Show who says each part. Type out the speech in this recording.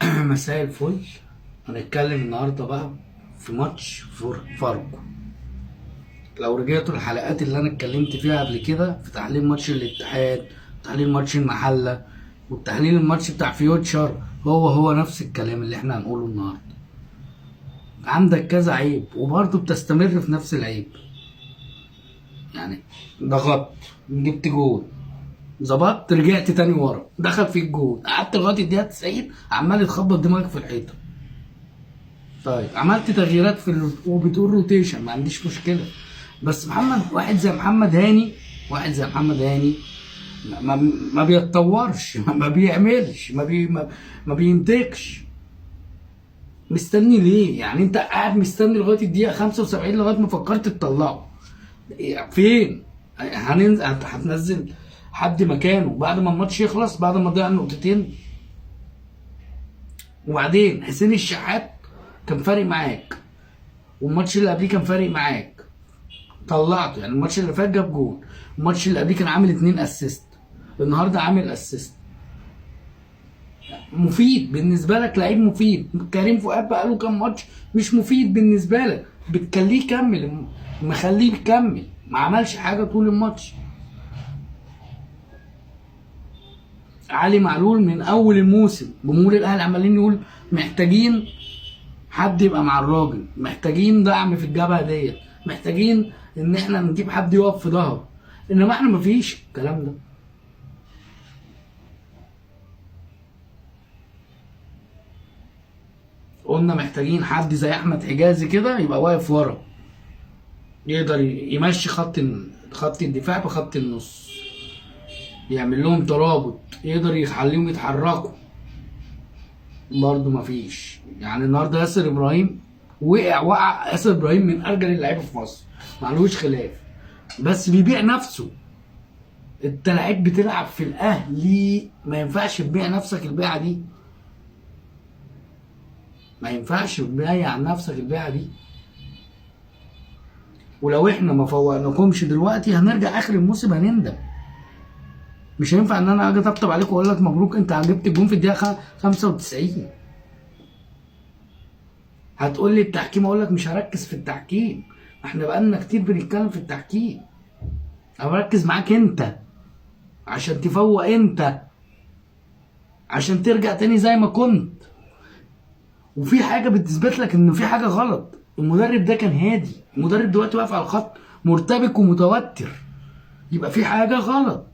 Speaker 1: مساء الفل. هنتكلم النهارده بقى في ماتش فاركو. لو رجعتوا الحلقات اللي انا اتكلمت فيها قبل كده في تحليل ماتش الاتحاد وتحليل ماتش المحله والتحليل الماتش بتاع فيوتشر، هو نفس الكلام اللي احنا هنقوله النهارده. عندك كذا عيب وبرضه بتستمر في نفس العيب. يعني ضغطت، جبت جول، ظبطت، رجعت تاني ورا، دخل فيك جول، قعدت لغايه الدقيقه 90 عمال تخبط دماغك في الحيطه. طيب عملت تغييرات وبتقول روتيشن، ما عنديش مشكله. بس واحد زي محمد هاني ما بيتطورش، ما بيعملش، ما بينتجش. مستني ليه؟ يعني انت قاعد مستني لغايه الدقيقه 75 لغايه ما فكرت تطلعه. فين؟ هتنزل حد مكانه بعد ما الماتش يخلص، بعد ما ضيع النقطتين؟ وبعدين حسين الشحات كان فارق معاك، والماتش اللي قبليه كان فارق معاك، طلعته. يعني الماتش اللي فات جاب جول، الماتش اللي قبليه كان عامل 2 اسيست، النهارده عامل اسيست. مفيد بالنسبه لك، لعيب مفيد. كريم فؤاد بقى له كام ماتش مش مفيد بالنسبه لك، بتخليه يكمل، مخليه يكمل، ما عملش حاجه طول الماتش. علي معلول من اول الموسم جمهور الاهلي عمالين يقول محتاجين حد يبقى مع الراجل، محتاجين دعم في الجبهه ديت، محتاجين ان احنا نجيب حد يقف في ظهره، انما احنا مفيش الكلام ده. قلنا محتاجين حد زي احمد حجازي كده يبقى واقف ورا، يقدر يمشي خط الدفاع بخط النص، يعمل لهم ترابط، يقدر يخليهم يتحركوا. برضه مفيش. يعني النهارده ياسر ابراهيم وقع ياسر ابراهيم من ارجل اللعيبه في مصر، معلوش خلاف، بس بيبيع نفسه. انت لعيب بتلعب في الاهلي، ما ينفعش تبيع نفسك البيعه دي، ما ينفعش تبيع نفسك البيعه دي. ولو احنا ما فوقناكمش دلوقتي هنرجع اخر الموسم هنندم. مش هينفع ان انا اجي اطبطب عليك واقول لك مبروك انت جبت الجون في الدقيقه 95. هتقول لي التحكيم، اقول لك مش هركز في التحكيم، احنا بقالنا كتير بنتكلم في التحكيم. انا بركز معاك انت عشان تفوق انت، عشان ترجع تاني زي ما كنت. وفي حاجه بتثبت لك ان في حاجه غلط. المدرب ده كان هادي، المدرب دلوقتي واقف على الخط مرتبك ومتوتر، يبقى في حاجه غلط.